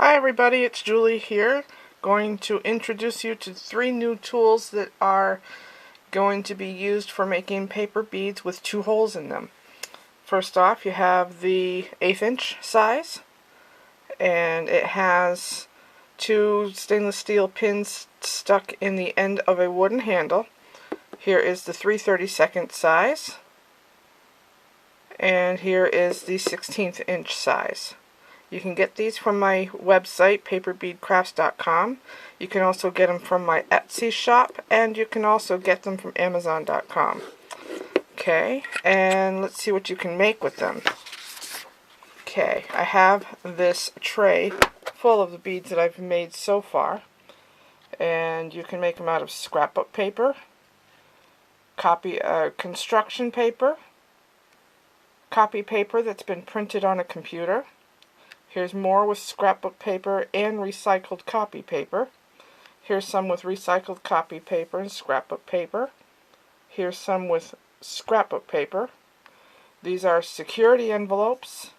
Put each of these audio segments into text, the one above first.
Hi everybody, it's Julie here, going to introduce you to 3 new tools that are going to be used for making paper beads with 2 holes in them. First off, you have the 1/8 inch size, and it has 2 stainless steel pins stuck in the end of a wooden handle. Here is the 3/32 size, and here is the 1/16 inch size. You can get these from my website, paperbeadcrafts.com. You can also get them from my Etsy shop, and you can also get them from Amazon.com. Okay, and let's see what you can make with them. Okay, I have this tray full of the beads that I've made so far, and you can make them out of scrapbook paper, construction paper, copy paper that's been printed on a computer. Here's more with scrapbook paper and recycled copy paper. Here's some with recycled copy paper and scrapbook paper. Here's some with scrapbook paper. These are security envelopes,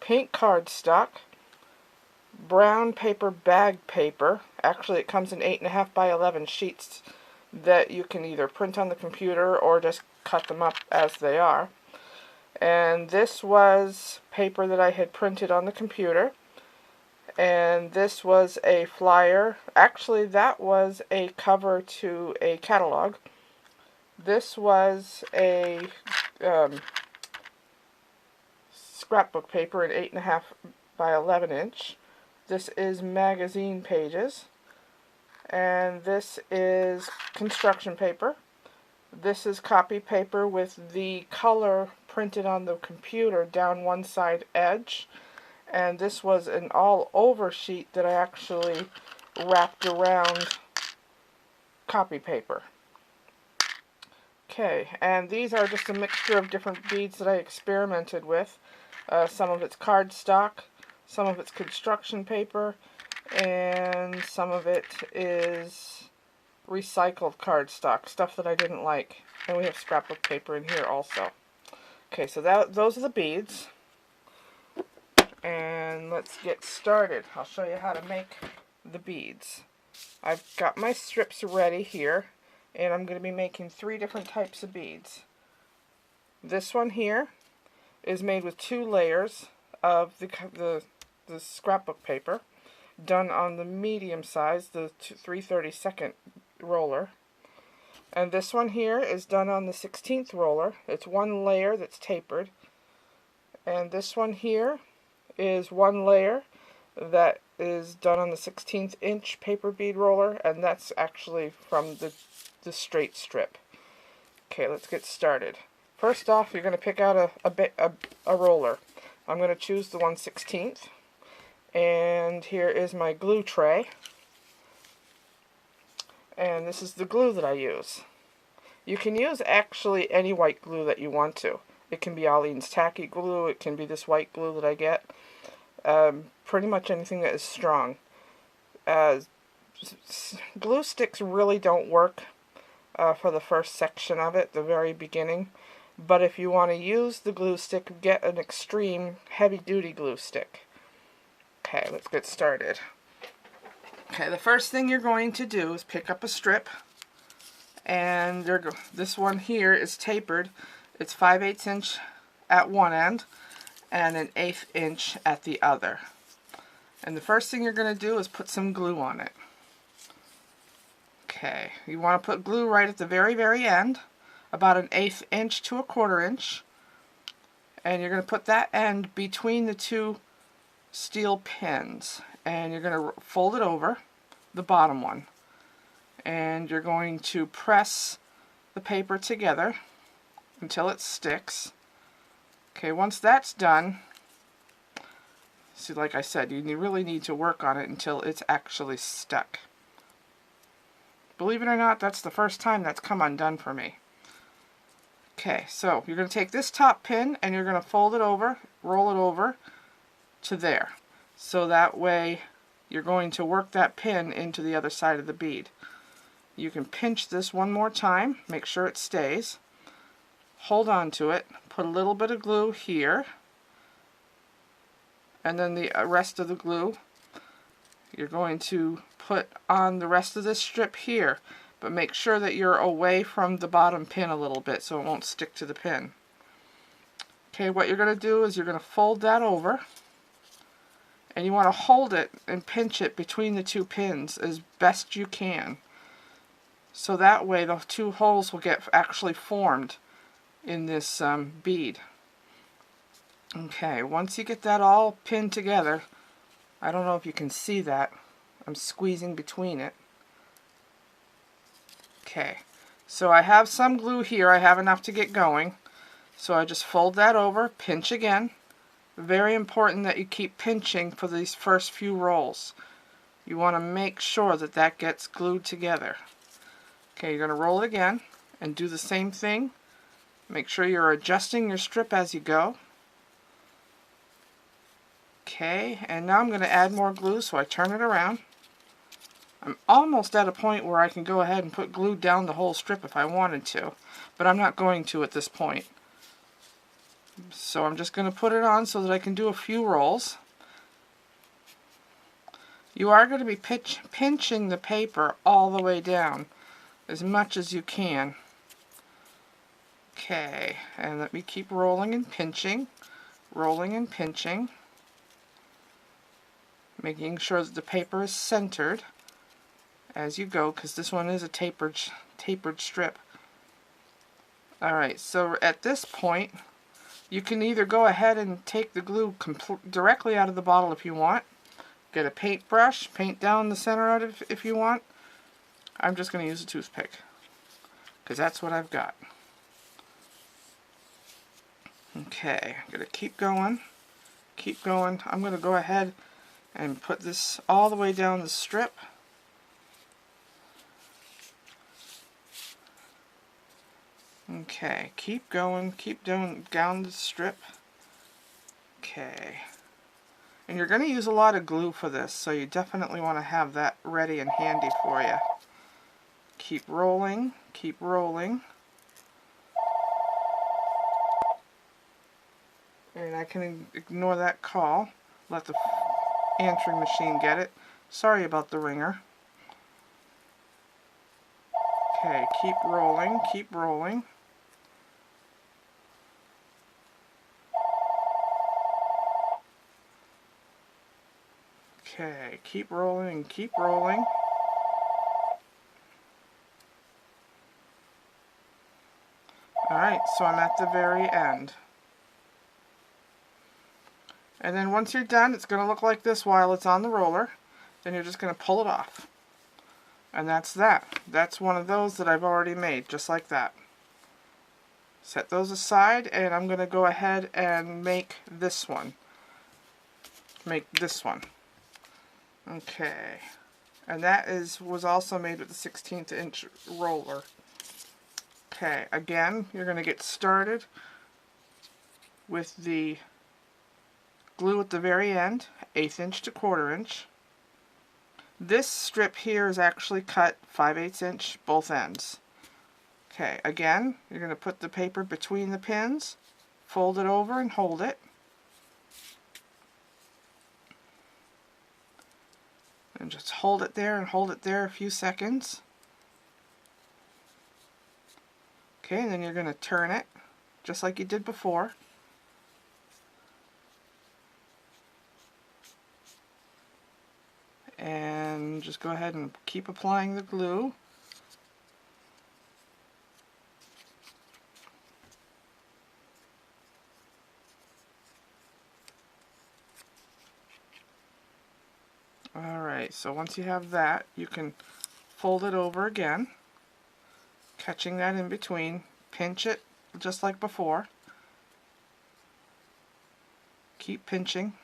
pink cardstock, brown paper bag paper. Actually, it comes in 8.5 by 11 sheets that you can either print on the computer or just cut them up as they are. And this was paper that I had printed on the computer, and this was a flyer. Actually, that was a cover to a catalog. This was a scrapbook paper, an 8.5 by 11 inch. This is magazine pages, and this is construction paper. This is copy paper with the color printed on the computer down one side edge, and this was an all-over sheet that I actually wrapped around copy paper. Okay, and these are just a mixture of different beads that I experimented with. Some of it's cardstock, some of it's construction paper, and some of it is recycled cardstock, stuff that I didn't like. And we have scrapbook paper in here also. Okay, so those are the beads, and let's get started. I'll show you how to make the beads. I've got my strips ready here, and I'm going to be making 3 different types of beads. This one here is made with 2 layers of the scrapbook paper, done on the medium size, the 3/32 roller. And this one here is done on the 16th roller. It's 1 layer that's tapered. And this one here is 1 layer that is done on the 16th inch paper bead roller, and that's actually from the straight strip. Okay, let's get started. First off, you're going to pick out a roller. I'm going to choose the 1/16th. And here is my glue tray. And this is the glue that I use. You can use actually any white glue that you want to. It can be Aleene's tacky glue, it can be this white glue that I get. Pretty much anything that is strong. Glue sticks really don't work for the first section of it, the very beginning. But if you want to use the glue stick, get an extreme heavy-duty glue stick. Okay, let's get started. Okay, the first thing you're going to do is pick up a strip, and this one here is tapered. It's 5/8 inch at one end and an 1/8 inch at the other. And the first thing you're going to do is put some glue on it. Okay, you want to put glue right at the very, very end, about an 1/8 inch to a 1/4 inch, and you're going to put that end between the 2 steel pins, and you're going to fold it over, the bottom one, and you're going to press the paper together until it sticks. Okay, once that's done, see, like I said, you really need to work on it until it's actually stuck. Believe it or not, that's the first time that's come undone for me. Okay, so you're going to take this top pin and you're going to fold it over, roll it over to there. So that way you're going to work that pin into the other side of the bead. You can pinch this one more time, make sure it stays. Hold on to it, put a little bit of glue here, and then the rest of the glue You're going to put on the rest of this strip here, but make sure that you're away from the bottom pin a little bit so it won't stick to the pin. Okay, what you're going to do is you're going to fold that over, and you want to hold it and pinch it between the two pins as best you can. So that way the two holes will get actually formed in this bead. Okay, once you get that all pinned together, I don't know if you can see that. I'm squeezing between it. Okay, so I have some glue here. I have enough to get going. So I just fold that over, pinch again. Very important that you keep pinching for these first few rolls. You want to make sure that that gets glued together. Okay, you're going to roll it again and do the same thing. Make sure you're adjusting your strip as you go. Okay, and now I'm going to add more glue, so I turn it around. I'm almost at a point where I can go ahead and put glue down the whole strip if I wanted to, but I'm not going to at this point. So I'm just going to put it on so that I can do a few rolls. You are going to be pinching the paper all the way down as much as you can. Okay, and let me keep rolling and pinching, making sure that the paper is centered as you go, because this one is a tapered strip. Alright, so at this point you can either go ahead and take the glue directly out of the bottle if you want. Get a paintbrush, paint down the center of it if you want. I'm just going to use a toothpick, because that's what I've got. Okay, I'm going to keep going. I'm going to go ahead and put this all the way down the strip. Okay, keep going down the strip. Okay. And you're going to use a lot of glue for this, so you definitely want to have that ready and handy for you. Keep rolling, keep rolling. And I can ignore that call. Let the answering machine get it. Sorry about the ringer. Okay, keep rolling, keep rolling. Okay, keep rolling and keep rolling. Alright, so I'm at the very end. And then once you're done, it's going to look like this while it's on the roller. Then you're just going to pull it off. And that's that. That's one of those that I've already made, just like that. Set those aside, and I'm going to go ahead and make this one. Okay. And that was also made with the 1/16 inch roller. Okay, again, you're going to get started with the glue at the very end, 1/8 inch to 1/4 inch. This strip here is actually cut 5/8 inch both ends. Okay, again, you're going to put the paper between the pins, fold it over and hold it. And just hold it there and hold it there a few seconds. Okay, and then you're going to turn it, just like you did before. And just go ahead and keep applying the glue. Alright, so once you have that, you can fold it over again, catching that in between, pinch it just like before, keep pinching,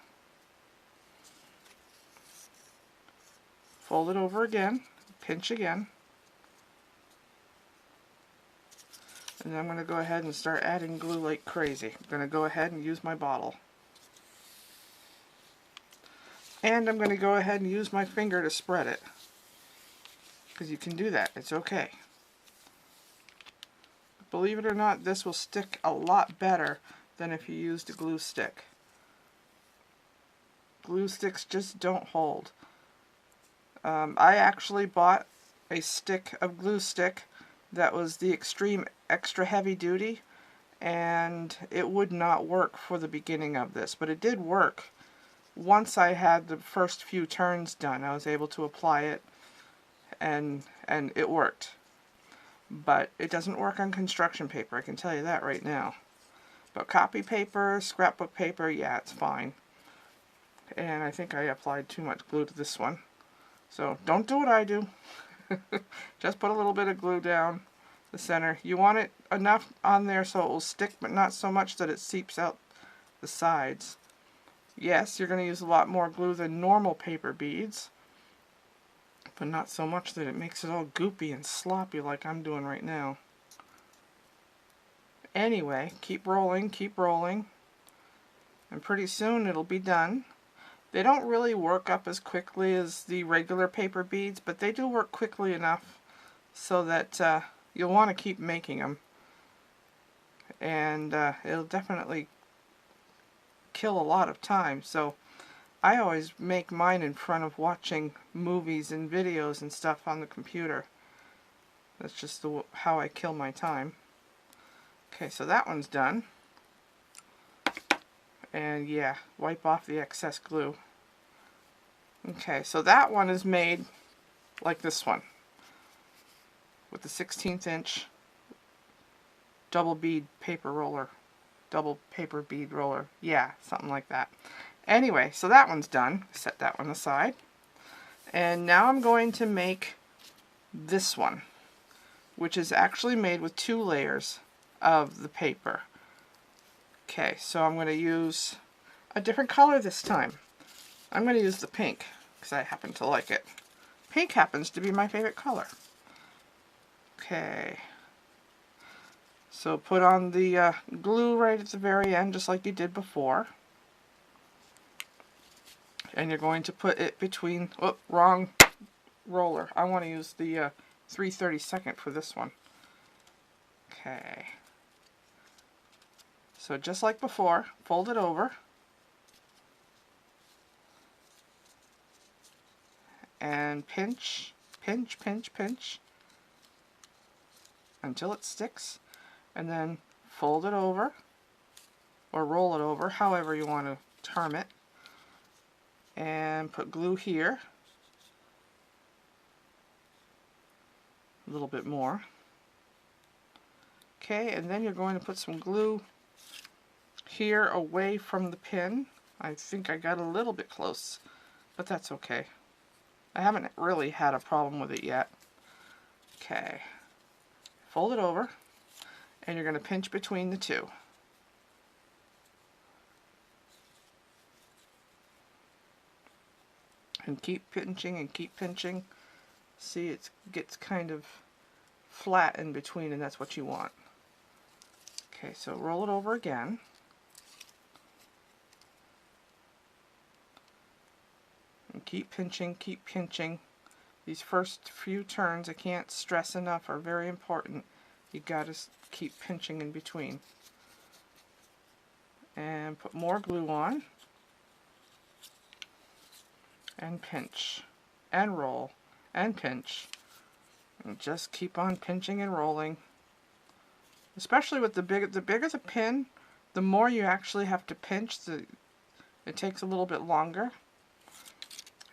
fold it over again, pinch again, and then I'm going to go ahead and start adding glue like crazy. I'm going to go ahead and use my bottle. And I'm going to go ahead and use my finger to spread it, because you can do that, it's okay. Believe it or not, this will stick a lot better than if you used a glue stick. Glue sticks just don't hold. I actually bought a stick of glue stick that was the extreme extra heavy duty, and it would not work for the beginning of this, but it did work. Once I had the first few turns done, I was able to apply it, and it worked. But it doesn't work on construction paper, I can tell you that right now. But copy paper, scrapbook paper, yeah, it's fine. And I think I applied too much glue to this one. So don't do what I do. Just put a little bit of glue down the center. You want it enough on there so it will stick, but not so much that it seeps out the sides. Yes, you're going to use a lot more glue than normal paper beads, but not so much that it makes it all goopy and sloppy like I'm doing right now. Anyway, keep rolling, and pretty soon it'll be done. They don't really work up as quickly as the regular paper beads, but they do work quickly enough so that you'll want to keep making them. And it'll definitely kill a lot of time. So I always make mine in front of watching movies and videos and stuff on the computer. That's just how I kill my time. Okay, so that one's done. And yeah, wipe off the excess glue. Okay, so that one is made like this one, with the 16th inch double bead paper roller. Double paper bead roller. Yeah, something like that. Anyway, so that one's done. Set that one aside. And now I'm going to make this one, which is actually made with 2 layers of the paper. Okay, so I'm going to use a different color this time. I'm going to use the pink because I happen to like it. Pink happens to be my favorite color. Okay, so put on the glue right at the very end, just like you did before. And you're going to put it between, oh, wrong roller. I want to use the 3/32 for this one. Okay. So just like before, fold it over. And pinch, pinch, pinch, pinch until it sticks. And then fold it over, or roll it over, however you want to term it. And put glue here. A little bit more. Okay, and then you're going to put some glue here away from the pin. I think I got a little bit close, but that's okay. I haven't really had a problem with it yet. Okay, fold it over, and you're going to pinch between the two. And keep pinching and keep pinching. See, it gets kind of flat in between, and that's what you want. Okay, so roll it over again. And keep pinching, keep pinching. These first few turns, I can't stress enough, are very important. You gotta keep pinching in between. And put more glue on. And pinch. And roll. And pinch. And just keep on pinching and rolling. Especially with the bigger the pin, the more you actually have to pinch. It takes a little bit longer.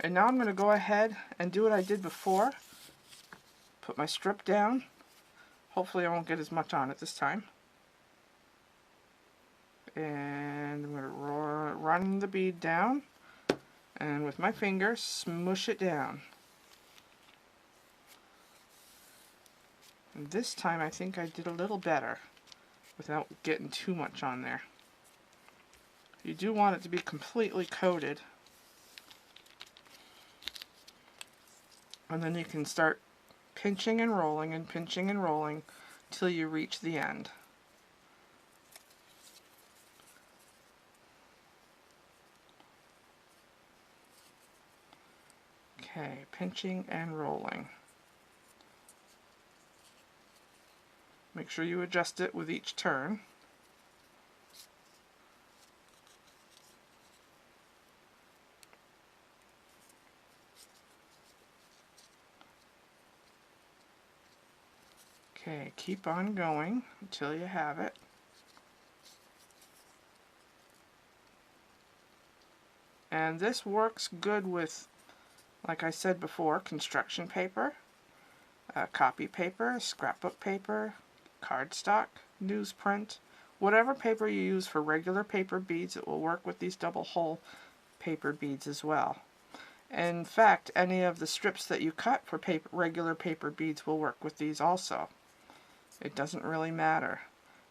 And now I'm going to go ahead and do what I did before. Put my strip down. Hopefully I won't get as much on it this time. And I'm going to run the bead down. And with my finger, smush it down. And this time I think I did a little better without getting too much on there. You do want it to be completely coated. And then you can start pinching and rolling till you reach the end. Okay, pinching and rolling. Make sure you adjust it with each turn. Okay, keep on going until you have it. And this works good with, like I said before, construction paper, copy paper, scrapbook paper, cardstock, newsprint, whatever paper you use for regular paper beads, it will work with these double hole paper beads as well. In fact, any of the strips that you cut for regular paper beads will work with these also. It doesn't really matter.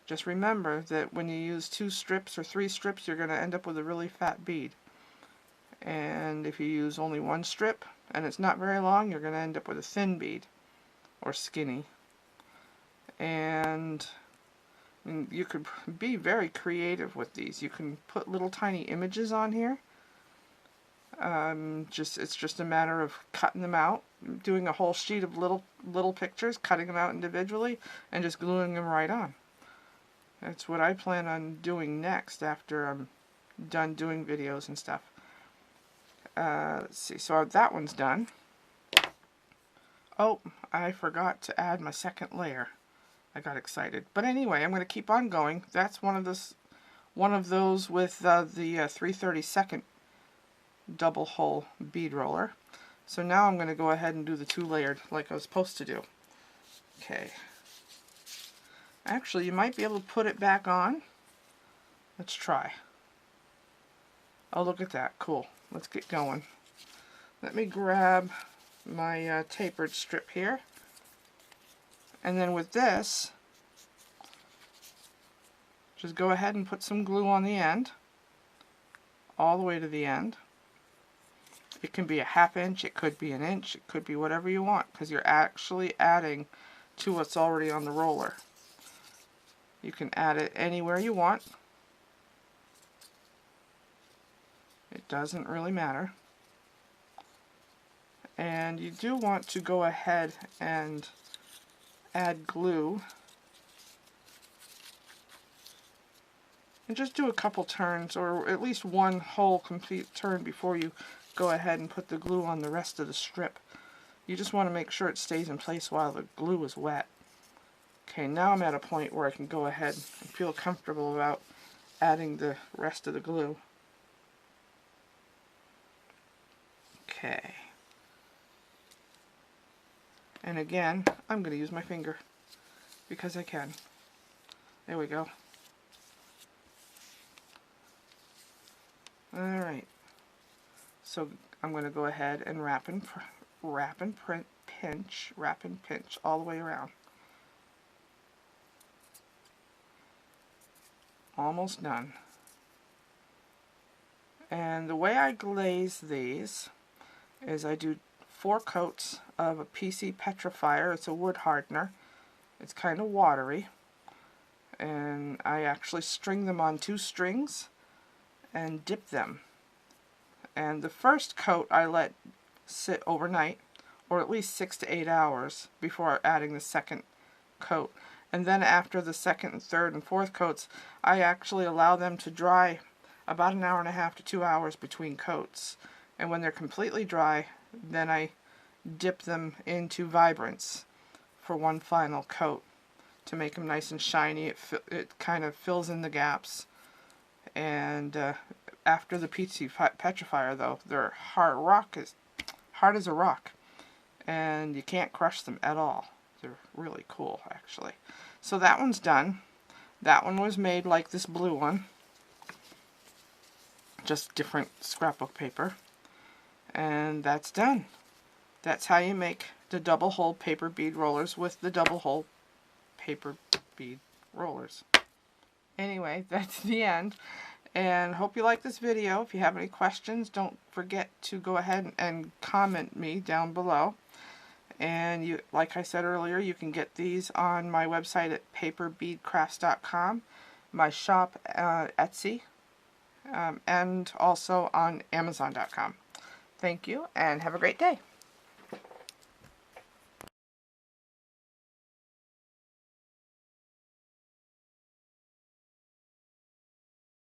Just remember that when you use 2 strips or 3 strips, you're going to end up with a really fat bead. And if you use only 1 strip and it's not very long, you're going to end up with a thin bead or skinny. And you could be very creative with these. You can put little tiny images on here. It's just a matter of cutting them out, doing a whole sheet of little pictures, cutting them out individually, and just gluing them right on. That's what I plan on doing next after I'm done doing videos and stuff. Let's see, so that one's done. Oh, I forgot to add my second layer. I got excited. But anyway, I'm going to keep on going. That's one of those with the 3/32 double hole bead roller. So now I'm going to go ahead and do the 2 layered like I was supposed to do. Okay. Actually, you might be able to put it back on. Let's try. Oh, look at that. Cool. Let's get going. Let me grab my tapered strip here. And then with this, just go ahead and put some glue on the end, all the way to the end. It can be a 1/2 inch, it could be 1 inch, it could be whatever you want, because you're actually adding to what's already on the roller. You can add it anywhere you want. It doesn't really matter. And you do want to go ahead and add glue. And just do a couple turns, or at least 1 whole complete turn before you go ahead and put the glue on the rest of the strip. You just want to make sure it stays in place while the glue is wet. Okay, now I'm at a point where I can go ahead and feel comfortable about adding the rest of the glue. Okay. And again, I'm going to use my finger because I can. There we go. Alright. So I'm going to go ahead and wrap and pinch all the way around. Almost done. And the way I glaze these is I do 4 coats of a PC petrifier. It's a wood hardener. It's kind of watery. And I actually string them on 2 strings and dip them. And the first coat I let sit overnight, or at least 6 to 8 hours before adding the second coat. And then after the second and third and fourth coats, I actually allow them to dry about 1.5 hours to 2 hours between coats. And when they're completely dry, then I dip them into Vibrance for 1 final coat to make them nice and shiny. It kind of fills in the gaps. And after the PC petrifier, though, they're hard as a rock, and you can't crush them at all. They're really cool, actually. So that one's done. That one was made like this blue one, just different scrapbook paper, and that's done. That's how you make the double hole paper bead rollers with the double hole paper bead rollers. Anyway, that's the end. And hope you like this video. If you have any questions, don't forget to go ahead and comment me down below. And you, like I said earlier, you can get these on my website at paperbeadcrafts.com, my shop Etsy, and also on Amazon.com. Thank you, and have a great day.